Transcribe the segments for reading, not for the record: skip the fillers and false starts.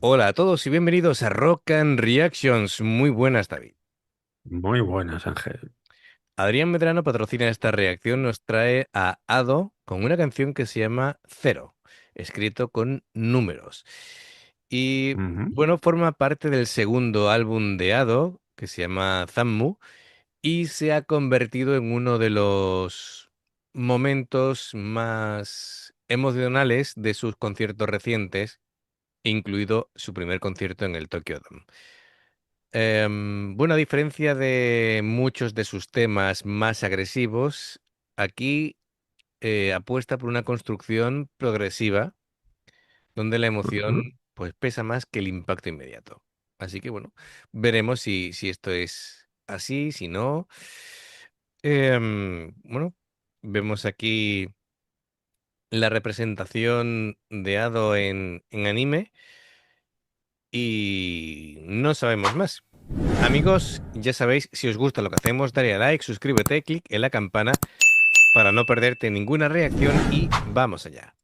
Hola a todos y bienvenidos a Rock and Reactions. Muy buenas, David. Muy buenas, Ángel. Adrián Medrano patrocina esta reacción, nos trae a Ado con una canción que se llama Cero, escrito con números. Y Ujú, bueno, forma parte del segundo álbum de Ado, que se llama Zammu, y se ha convertido en uno de los momentos más emocionales de sus conciertos recientes, incluido su primer concierto en el Tokyo Dome. Bueno, a diferencia de muchos de sus temas más agresivos, aquí apuesta por una construcción progresiva donde la emoción ujú. pues pesa más que el impacto inmediato. Así que bueno, veremos si esto es así, si no. Bueno, vemos aquí la representación de Ado en anime y no sabemos más. Amigos, ya sabéis, si os gusta lo que hacemos, dale a like, suscríbete, clic en la campana para no perderte ninguna reacción y vamos allá.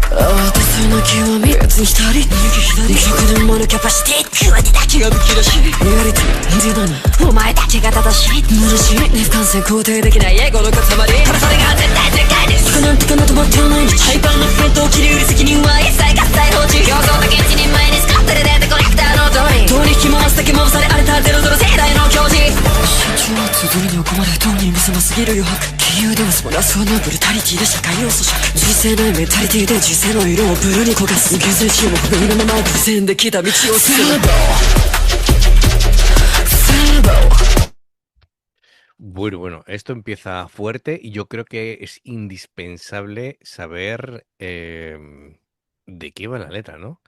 私の極み別に一人右左100年ものキャパシティ食わてだけが武器らしいリアリティディナナお前だけが正しい無らしいね不完全肯定できないエゴの塊ただそれが絶対正解です不可なんてかなと思ってはない日ハイパーなフェントを切り売る責任は一切合切放置表層的一人前に使ってるデータコレクターの通り通り引き回すだけ回され荒れたゼロゼロ世代の教示身長は綴りにこまれ当人見せますぎる余白金融ではスモラスはなブルタリティで社会を咀嚼人生ないメンタリティで人生の色をブルーに焦がす現在地を不明のまま偶然できた道を進む Bueno, esto empieza fuerte y yo creo que es indispensable saber de qué va la letra, ¿no?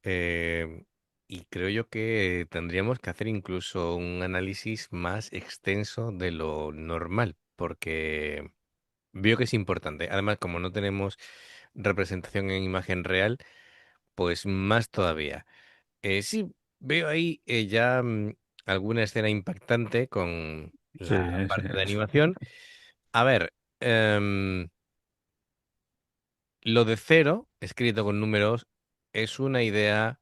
Em, y creo yo que tendríamos que hacer incluso un análisis más extenso de lo normal, porque veo que es importante. Además, como no tenemos representación en imagen real, pues más todavía. Sí, veo ahí ya alguna escena impactante con Sí, la sí, parte de sí. animación. A ver, lo de cero, escrito con números, es una idea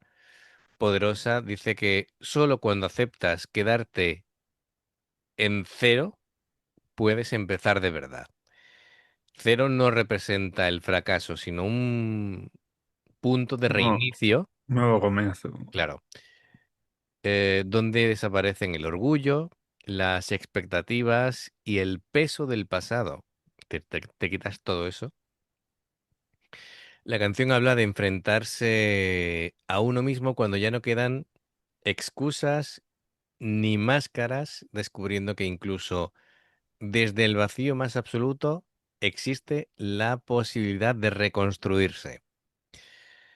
poderosa. Dice que solo cuando aceptas quedarte en cero, puedes empezar de verdad. Cero no representa el fracaso, sino un punto de No, reinicio, nuevo comienzo. claro, donde desaparecen el orgullo, las expectativas y el peso del pasado. Te quitas todo eso. La canción habla de enfrentarse a uno mismo cuando ya no quedan excusas ni máscaras, descubriendo que incluso desde el vacío más absoluto existe la posibilidad de reconstruirse.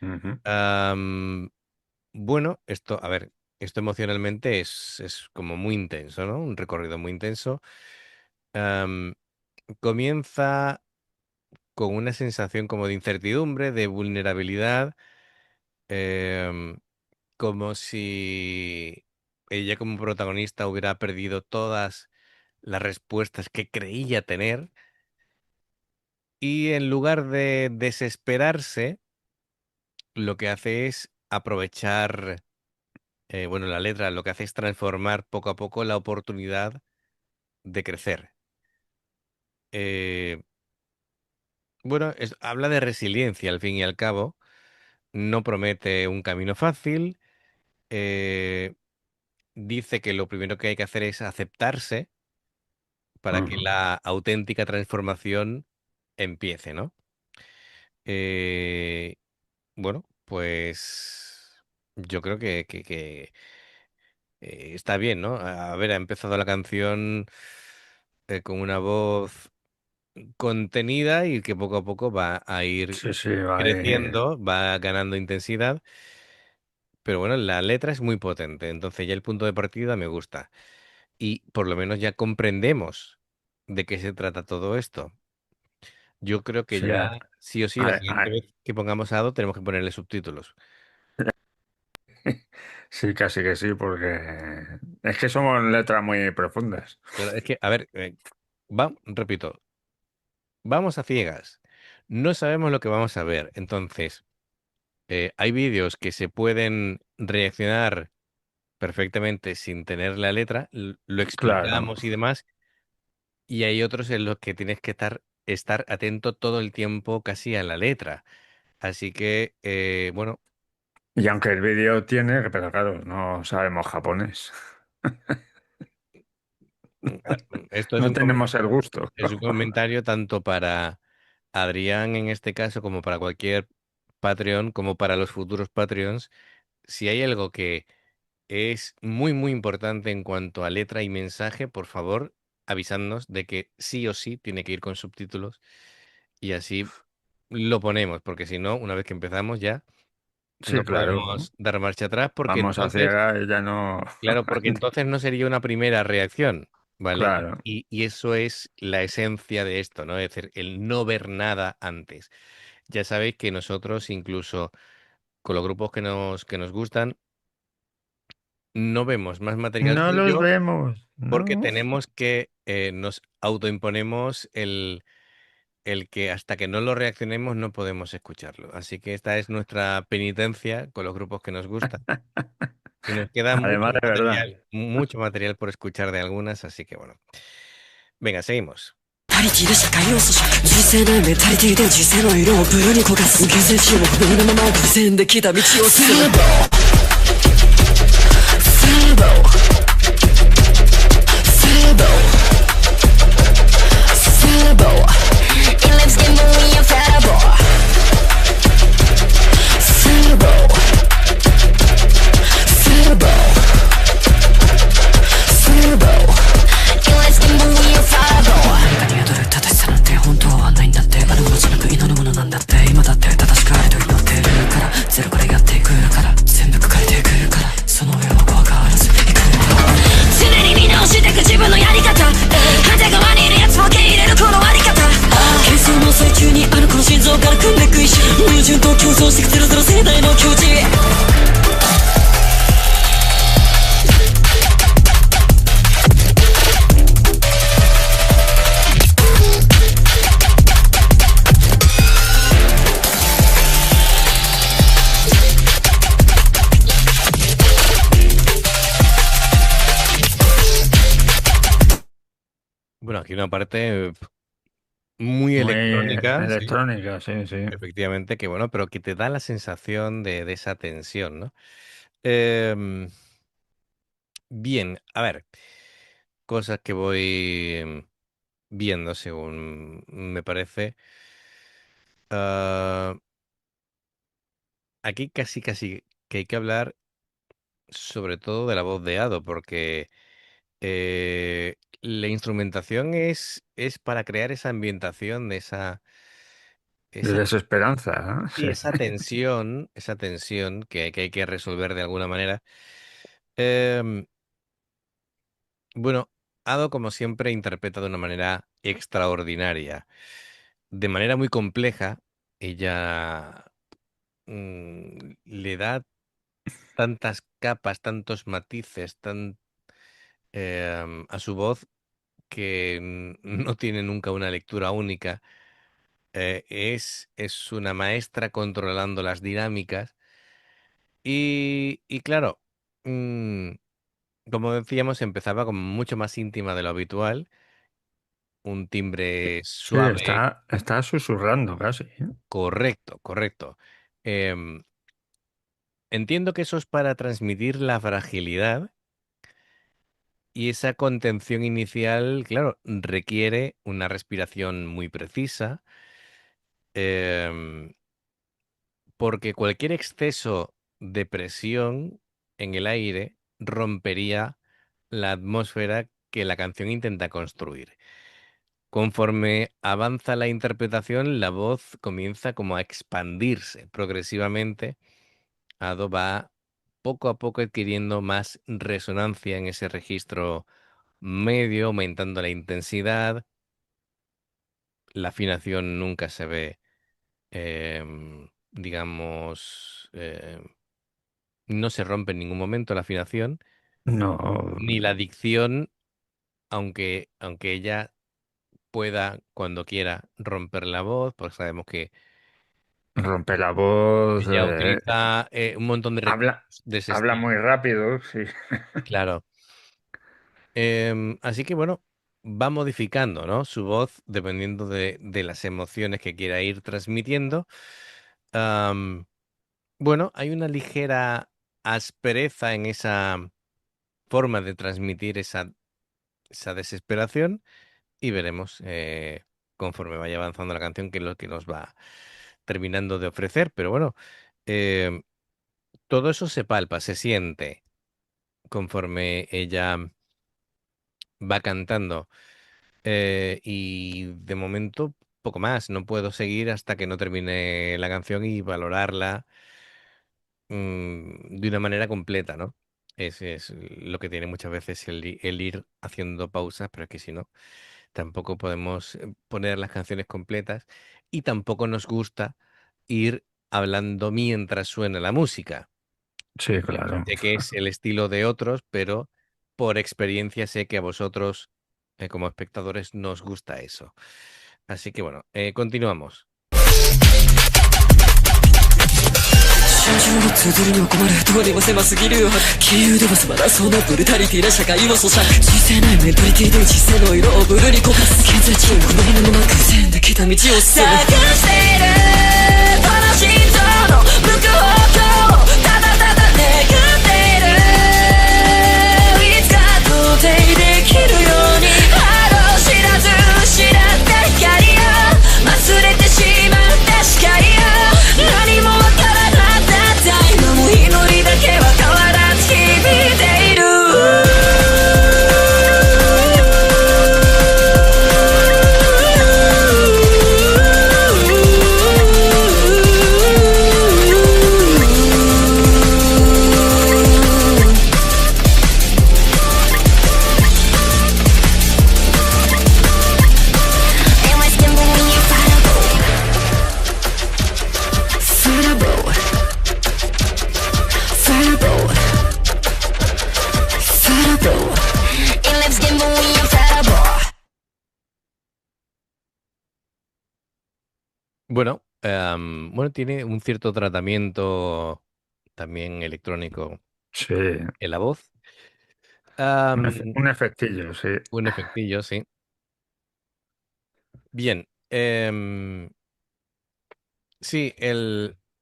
Ujú. Am, bueno, esto, a ver, esto emocionalmente es como muy intenso, ¿no? Un recorrido muy intenso. Am, comienza con una sensación como de incertidumbre, de vulnerabilidad, em, como si ella como protagonista hubiera perdido todas las respuestas que creía tener y en lugar de desesperarse, lo que hace es aprovechar, bueno, la letra lo que hace es transformar poco a poco la oportunidad de crecer. Eh, bueno, habla de resiliencia al fin y al cabo, no promete un camino fácil, eh, dice que lo primero que hay que hacer es aceptarse para que Ujú. la auténtica transformación empiece, ¿no? Eh, bueno, pues yo creo que está bien, ¿no? A ver, ha empezado la canción con una voz contenida y que poco a poco va a ir Sí, sí, va. creciendo, va ganando intensidad, pero bueno, la letra es muy potente, entonces ya el punto de partida me gusta y por lo menos ya comprendemos de qué se trata todo esto. Yo creo que Sí, ya sí o sí, la hay, siguiente hay- vez que pongamos Ado tenemos que ponerle subtítulos. Sí, casi que sí, porque es que somos letras muy profundas. Pero es que, a ver, repito, vamos a ciegas. No sabemos lo que vamos a ver. Entonces, hay vídeos que se pueden reaccionar perfectamente sin tener la letra, lo Claro. explicamos y demás, y hay otros en los que tienes que estar atento todo el tiempo casi a la letra. Así que, bueno, Y aunque el vídeo tiene, pero claro, no sabemos japonés. esto es No tenemos el gusto. es un comentario tanto para Adrián en este caso como para cualquier Patreon, como para los futuros Patreons. Si hay algo que es muy, muy importante en cuanto a letra y mensaje, por favor, avisadnos de que sí o sí tiene que ir con subtítulos y así lo ponemos, porque si no, una vez que empezamos ya Sí, no claro. podemos dar marcha atrás, porque Vamos a entonces, ciegas y ya no. claro, porque entonces no sería una primera reacción, ¿vale? Claro. Y eso es la esencia de esto, ¿no? Es decir, el no ver nada antes. Ya sabéis que nosotros, incluso con los grupos que nos gustan, no vemos más material No los suyo vemos, porque ¿no? tenemos que, nos autoimponemos el que hasta que no lo reaccionemos no podemos escucharlo. Así que esta es nuestra penitencia con los grupos que nos gustan. Y nos queda Además de verdad. mucho material por escuchar de algunas, así que bueno. Venga, seguimos. パリティで社会要素色人生のメタリティで人生の色をブルーに焦がす現世注目不意のまま偶然できた道を進む Fable Fable Fable It lives in me a fable Fable Fable Fable It lives in me a fable 何かに宿る正しさなんて本当はないんだってあるものじゃなく祈るものなんだって今だって正しくあれと祈ってるからゼロからやっていくから全部書かれていくからその上は怖がらずいく常に見直してく自分のやり方反対側にいるやつも受け入れるこのあり方喧騒の最中にあるこの心臓から組んでく石矛盾と競争してくゼロゼロ世代の境地 Bueno, aquí una parte muy Muy electrónica, sí, electrónica, sí, sí. efectivamente, que bueno, pero que te da la sensación de esa tensión, ¿no? Em, bien, a ver, cosas que voy viendo según me parece. Ah, aquí casi, casi que hay que hablar sobre todo de la voz de Ado, porque la instrumentación es para crear esa ambientación, De esa, desesperanza, ¿no? y Sí. esa tensión que hay que resolver de alguna manera. Em, bueno, Ado, como siempre, interpreta de una manera extraordinaria, de manera muy compleja. Ella le da tantas capas, tantos matices, a su voz que no tiene nunca una lectura única. Es una maestra controlando las dinámicas y claro, mm, como decíamos, empezaba como mucho más íntima de lo habitual, un timbre Sí, suave, está susurrando casi, ¿eh? correcto, correcto. Em, entiendo que eso es para transmitir la fragilidad y esa contención inicial, claro, requiere una respiración muy precisa. em, Porque cualquier exceso de presión en el aire rompería la atmósfera que la canción intenta construir. Conforme avanza la interpretación, la voz comienza como a expandirse progresivamente. Ado va poco a poco adquiriendo más resonancia en ese registro medio, aumentando la intensidad. La afinación nunca se ve, digamos, no se rompe en ningún momento la afinación, No, ni la dicción, aunque ella pueda, cuando quiera, romper la voz, pues sabemos que rompe la voz, ella utiliza un montón de habla, recursos de ese habla estilo. muy rápido, sí. Claro. Así que bueno, va modificando, ¿no? Su voz dependiendo de las emociones que quiera ir transmitiendo. Am, bueno, hay una ligera aspereza en esa forma de transmitir esa desesperación y veremos conforme vaya avanzando la canción qué es lo que nos va terminando de ofrecer. Pero bueno, em, todo eso se palpa, se siente conforme ella va cantando. Y de momento, poco más. No puedo seguir hasta que no termine la canción y valorarla de una manera completa, ¿no? Es lo que tiene muchas veces el ir haciendo pausas, pero es que si no, tampoco podemos poner las canciones completas y tampoco nos gusta ir hablando mientras suena la música. Sí, claro. Sé que es el estilo de otros, pero por experiencia sé que a vosotros, como espectadores, nos gusta eso. Así que bueno, continuamos. 心情を綴るにも困るどうにも狭すぎるよ杞憂でも済まなそうなブルタリティな社会を咀嚼人生ないメンタリティで人生の色をブルに焦がす現在地を不明のまま線で来た道を進む探しているこの心臓の向こうをただただ願っているいつか到底できるようにあの知らず失った光を忘れてしまった視界を何もわからなかった今も祈りだけは変わらず響いている Bueno, bueno, tiene un cierto tratamiento también electrónico Sí, en la voz. Am, un efectillo, sí. un efectillo, sí. Bien. Sí,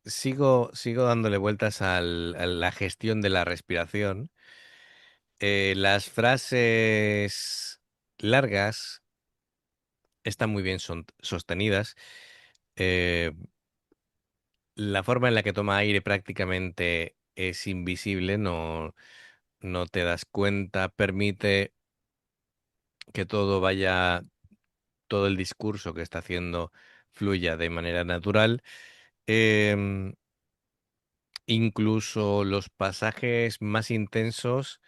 sigo dándole vueltas a la gestión de la respiración. Las frases largas están muy bien sostenidas. Eh, la forma en la que toma aire prácticamente es invisible, no te das cuenta, permite que todo el discurso que está haciendo fluya de manera natural. Em, Incluso los pasajes más intensos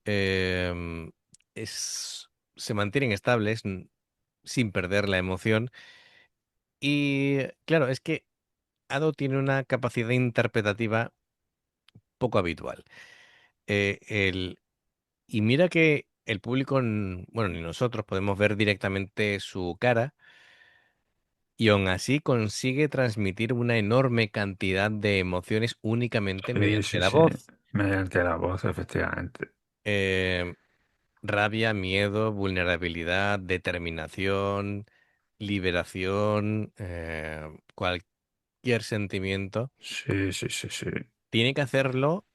em, se mantienen estables sin perder la emoción. Y claro, es que Ado tiene una capacidad interpretativa poco habitual. Eh, el- y mira que el público, bueno, ni nosotros podemos ver directamente su cara y aún así consigue transmitir una enorme cantidad de emociones únicamente Sí, mediante sí, la sí. voz. Mediante la voz, efectivamente. Em, Rabia, miedo, vulnerabilidad, determinación, liberación, cualquier sentimiento. Sí, sí, sí, sí. Tiene que hacerlo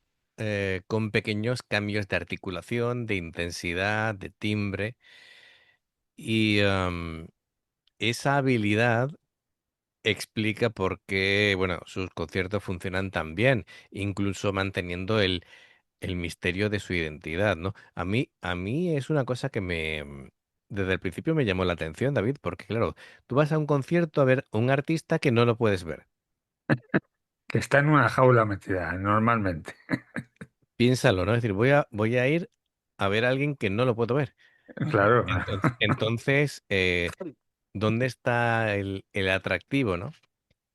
con pequeños cambios de articulación, de intensidad, de timbre. Y esa habilidad explica por qué, bueno, sus conciertos funcionan tan bien, incluso manteniendo el misterio de su identidad, ¿no? A mí es una cosa que desde el principio me llamó la atención, David, porque claro, tú vas a un concierto a ver a un artista que no lo puedes ver. Que está en una jaula metida, normalmente. Piénsalo, ¿no? Es decir, voy a ir a ver a alguien que no lo puedo ver. Claro. Entonces, ¿dónde está el atractivo, no?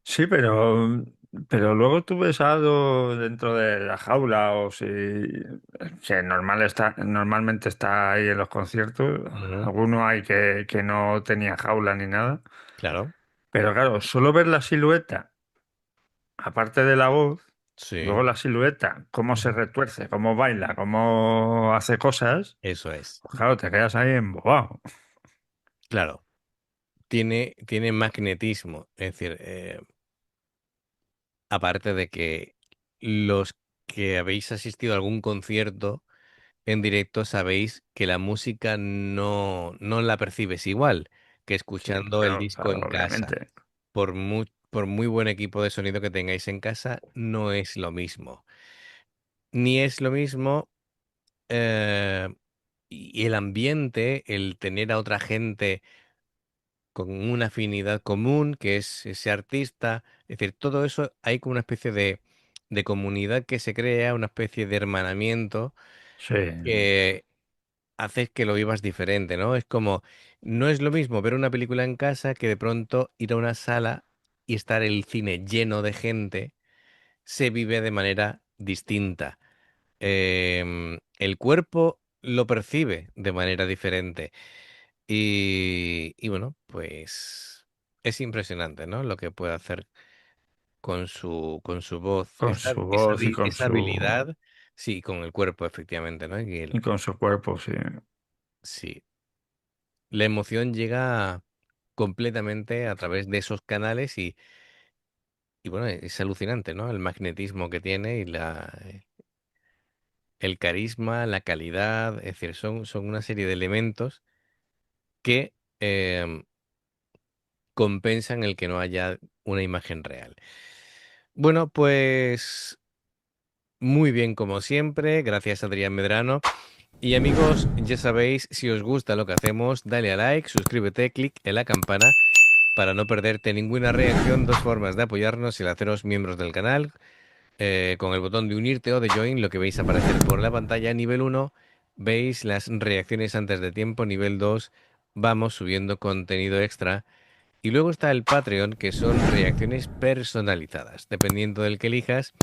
Sí, pero Pero luego tú ves algo dentro de la jaula o si normalmente está ahí en los conciertos, Ujú. alguno hay que no tenía jaula ni nada. Claro, Pero claro, solo ver la silueta, aparte de la voz, luego sí, la silueta, cómo se ujú, retuerce, cómo baila, cómo hace cosas, eso es. pues claro, te quedas ahí embobado. Claro, tiene magnetismo. Es decir, aparte de que los que habéis asistido a algún concierto en directo sabéis que la música no la percibes igual que Sí, escuchando el claro, disco claro, en casa. obviamente. Por muy buen equipo de sonido que tengáis en casa, no es lo mismo. Ni es lo mismo eh, y el ambiente, el tener a otra gente con una afinidad común, que es ese artista. Es decir, todo eso hay como una especie de comunidad que se crea, una especie de hermanamiento Sí, que hace que lo vivas diferente, ¿no? Es como, no es lo mismo ver una película en casa que de pronto ir a una sala y estar el cine lleno de gente, se vive de manera distinta. El cuerpo lo percibe de manera diferente. Y bueno, pues es impresionante, ¿no? Lo que puede hacer con su voz, con esa, su esa, voz habi- esa habilidad, sí, con el cuerpo, efectivamente, ¿no? y con su cuerpo, sí. Sí, la emoción llega completamente a través de esos canales y bueno, es alucinante, ¿no? El magnetismo que tiene y el carisma, la calidad, es decir, son una serie de elementos que compensan el que no haya una imagen real. Bueno, pues muy bien como siempre, gracias Adrián Medrano. Y amigos, ya sabéis, si os gusta lo que hacemos, dale a like, suscríbete, clic en la campana para no perderte ninguna reacción. Dos formas de apoyarnos: el haceros miembros del canal, con el botón de unirte o de join, lo que veis aparecer por la pantalla. Nivel uno, veis las reacciones antes de tiempo. Nivel 2, vamos subiendo contenido extra. Y luego está el Patreon, que son reacciones personalizadas. Dependiendo del que elijas,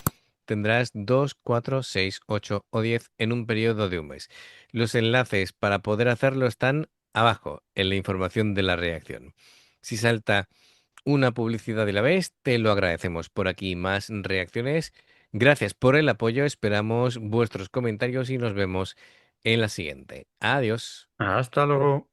tendrás 2, 4, 6, 8 o 10 en un periodo de un mes. Los enlaces para poder hacerlo están abajo, en la información de la reacción. Si salta una publicidad y la ves, te lo agradecemos. Por aquí más reacciones. Gracias por el apoyo, esperamos vuestros comentarios y nos vemos en la siguiente. Adiós. Hasta luego.